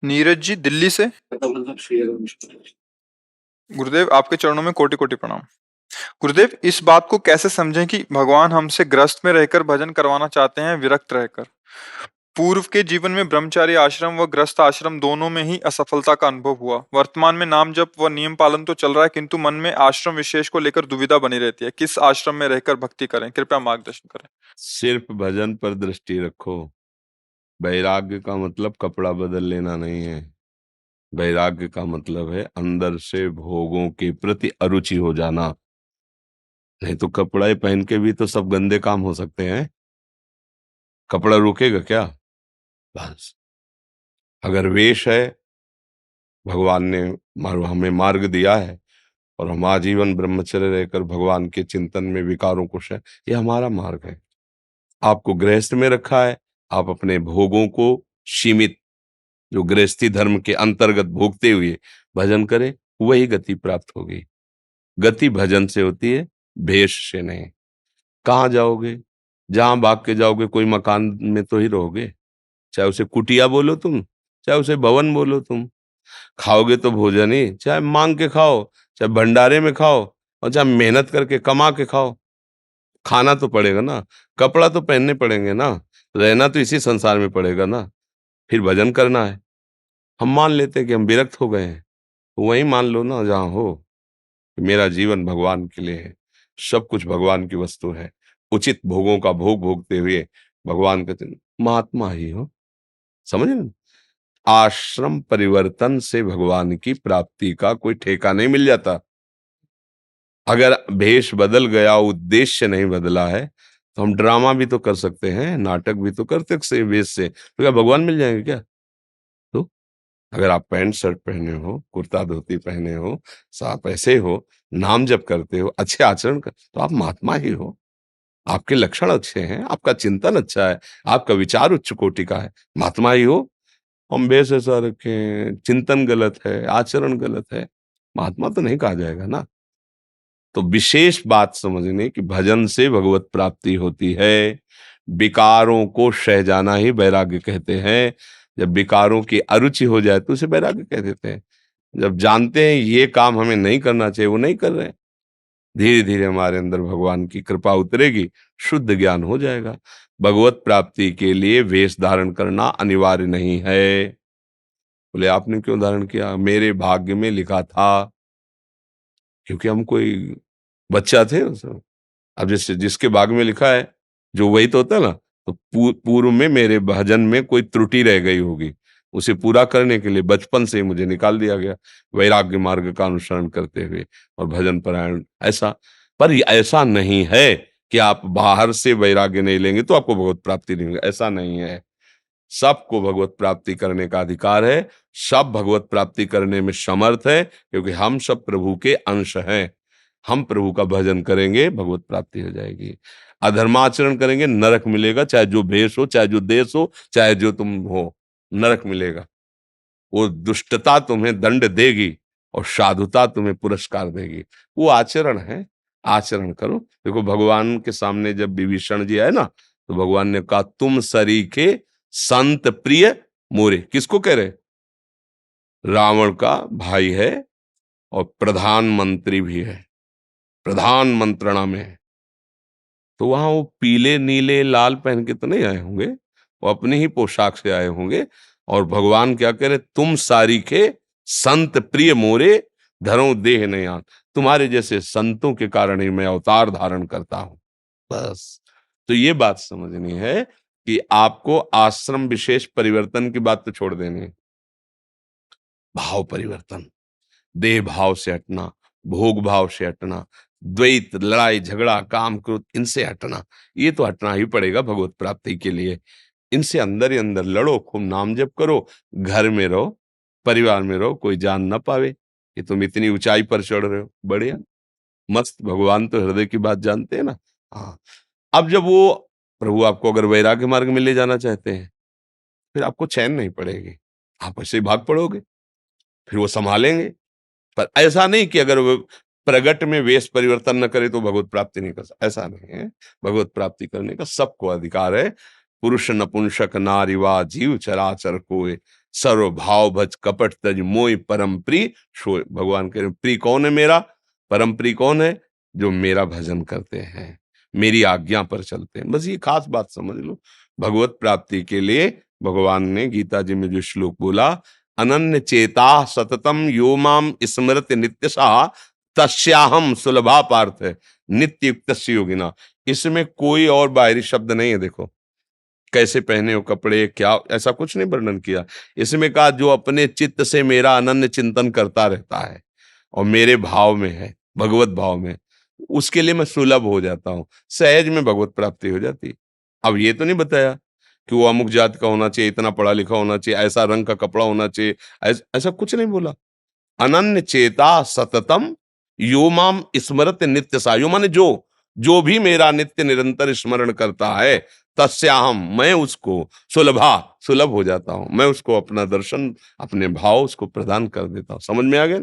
नीरज जी दिल्ली से। गुरुदेव आपके चरणों में कोटि कोटि प्रणाम। गुरुदेव इस बात को कैसे समझें कि भगवान हमसे ग्रस्त में रहकर भजन करवाना चाहते हैं विरक्त रहकर। पूर्व के जीवन में ब्रह्मचारी आश्रम व ग्रस्त आश्रम दोनों में ही असफलता का अनुभव हुआ। वर्तमान में नाम जप व नियम पालन तो चल रहा है किंतु मन में आश्रम विशेष को लेकर दुविधा बनी रहती है। किस आश्रम में रहकर भक्ति करें, कृपया मार्गदर्शन करें। सिर्फ भजन पर दृष्टि रखो। वैराग्य का मतलब कपड़ा बदल लेना नहीं है। वैराग्य का मतलब है अंदर से भोगों के प्रति अरुचि हो जाना। नहीं तो कपड़ा पहन के भी तो सब गंदे काम हो सकते हैं। कपड़ा रोकेगा क्या? बस अगर वेश है, भगवान ने हमें मार्ग दिया है और हम आजीवन ब्रह्मचर्य रहकर भगवान के चिंतन में विकारों को ये हमारा मार्ग है। आपको गृहस्थ में रखा है, आप अपने भोगों को सीमित, जो गृहस्थी धर्म के अंतर्गत भोगते हुए भजन करें, वही गति प्राप्त होगी। गति भजन से होती है, भेष से नहीं। कहाँ जाओगे? जहां भाग के जाओगे कोई मकान में तो ही रहोगे, चाहे उसे कुटिया बोलो तुम, चाहे उसे भवन बोलो तुम। खाओगे तो भोजन ही, चाहे मांग के खाओ, चाहे भंडारे में खाओ, और चाहे मेहनत करके कमा के खाओ। खाना तो पड़ेगा ना, कपड़ा तो पहनने पड़ेंगे ना, रहना तो इसी संसार में पड़ेगा ना। फिर भजन करना है। हम मान लेते हैं कि हम विरक्त हो गए हैं, तो वहीं मान लो ना जहां हो कि मेरा जीवन भगवान के लिए है, सब कुछ भगवान की वस्तु है। उचित भोगों का भोग भोगते हुए भगवान का महात्मा ही हो। समझ रहे? आश्रम परिवर्तन से भगवान की प्राप्ति का कोई ठेका नहीं मिल जाता। अगर भेष बदल गया, उद्देश्य नहीं बदला है, तो हम ड्रामा भी तो कर सकते हैं, नाटक भी तो करते से वेश से, तो क्या भगवान मिल जाएंगे क्या? तो अगर आप पैंट शर्ट पहने हो, कुर्ता धोती पहने हो, आप ऐसे हो, नाम जप करते हो, अच्छे आचरण कर, तो आप महात्मा ही हो। आपके लक्षण अच्छे हैं, आपका चिंतन अच्छा है, आपका विचार उच्च कोटि का है, महात्मा ही हो। हम वेश ऐसा रखें, चिंतन गलत है, आचरण गलत है, महात्मा तो नहीं कहा जाएगा ना। तो विशेष बात समझने की भजन से भगवत प्राप्ति होती है। विकारों को सह जाना ही वैराग्य कहते हैं। जब विकारों की अरुचि हो जाए तो उसे वैराग्य कह देते हैं। जब जानते हैं ये काम हमें नहीं करना चाहिए, वो नहीं कर रहे हैं, धीरे धीरे हमारे अंदर भगवान की कृपा उतरेगी, शुद्ध ज्ञान हो जाएगा। भगवत प्राप्ति के लिए वेश धारण करना अनिवार्य नहीं है। बोले आपने क्यों धारण किया? मेरे भाग्य में लिखा था, क्योंकि हम कोई बच्चा थे उस समय। अब जैसे जिसके भाग्य में लिखा है, जो वही तो होता है ना। तो पूर्व में मेरे भजन में कोई त्रुटि रह गई होगी, उसे पूरा करने के लिए बचपन से ही मुझे निकाल दिया गया, वैराग्य मार्ग का अनुसरण करते हुए और भजन परायण। ऐसा पर ऐसा नहीं है कि आप बाहर से वैराग्य नहीं लेंगे तो आपको भगवत प्राप्ति नहीं होगी, ऐसा नहीं है। सबको भगवत प्राप्ति करने का अधिकार है, सब भगवत प्राप्ति करने में समर्थ है, क्योंकि हम सब प्रभु के अंश हैं। हम प्रभु का भजन करेंगे, भगवत प्राप्ति हो जाएगी। अधर्माचरण करेंगे, नरक मिलेगा, चाहे जो भेष हो, चाहे जो देश हो, चाहे जो तुम हो, नरक मिलेगा। वो दुष्टता तुम्हें दंड देगी और साधुता तुम्हें पुरस्कार देगी। वो आचरण है, आचरण करो। देखो भगवान के सामने जब विभीषण जी आए ना, तो भगवान ने कहा तुम सरीखे संत प्रिय मोरे। किसको कह रहे? रावण का भाई है और प्रधानमंत्री भी है, प्रधान मंत्रणा में है। तो वहां वो पीले नीले लाल पहन के तो नहीं आए होंगे, वो अपनी ही पोशाक से आए होंगे। और भगवान क्या कह रहे? तुम सारीखे संत प्रिय मोरे, धरो देह नयान। तुम्हारे जैसे संतों के कारण ही मैं अवतार धारण करता हूं। बस। तो ये बात समझनी है कि आपको आश्रम विशेष परिवर्तन की बात तो छोड़ देनी है। भाव परिवर्तन, देह भाव से हटना, भोग भाव से हटना, द्वैत, लड़ाई झगड़ा, काम क्रोध, इनसे हटना। ये तो हटना ही पड़ेगा भगवत प्राप्ति के लिए। इनसे अंदर ही अंदर लड़ो, खूब नाम जप करो, घर में रहो, परिवार में रहो, कोई जान ना पावे कि तुम इतनी ऊंचाई पर चढ़ रहे हो। बढ़िया, मस्त। भगवान तो हृदय की बात जानते हैं ना। हाँ। अब जब वो प्रभु आपको अगर वैराग्य मार्ग में ले जाना चाहते हैं, फिर आपको चैन नहीं पड़ेगी, आप ऐसे ही भाग पड़ोगे, फिर वो संभालेंगे। पर ऐसा नहीं कि अगर वो प्रगट में वेश परिवर्तन न करे तो भगवत प्राप्ति नहीं कर सकता, ऐसा नहीं है। भगवत प्राप्ति करने का सबको अधिकार है। पुरुष नपुंसक नारी वा जीव चराचर कोय, सर्वभाव भज कपट तज मोय परम प्रिय सोय। भगवान कह रहे प्रिय कौन है मेरा, परम प्रिय कौन है, जो मेरा भजन करते हैं, मेरी आज्ञा पर चलते हैं। बस ये खास बात समझ लो। भगवत प्राप्ति के लिए भगवान ने गीता जी में जो श्लोक बोला, अनन्य चेता सततम यो माम स्मरति नित्यशः तस्याहम सुलभा पार्थ नित्य युक्त योगिना। इसमें कोई और बाहरी शब्द नहीं है। देखो कैसे पहने हो कपड़े, क्या, ऐसा कुछ नहीं वर्णन किया। इसमें कहा जो अपने चित्त से मेरा अनन्य चिंतन करता रहता है और मेरे भाव में है, भगवत भाव में, उसके लिए मैं सुलभ हो जाता हूं, सहज में भगवत प्राप्ति हो जाती। अब ये तो नहीं बताया कि वो अमुक जात का होना चाहिए, इतना पढ़ा लिखा होना चाहिए, ऐसा रंग का कपड़ा होना चाहिए, ऐसा कुछ नहीं बोला। अनन्य चेता सततम यो माम स्मरत नित्य सा, यो माने जो भी मेरा नित्य निरंतर स्मरण करता है, तस्याहम मैं उसको सुलभ हो जाता हूं, मैं उसको अपना दर्शन, अपने भाव उसको प्रदान कर देता हूं। समझ में आ गया?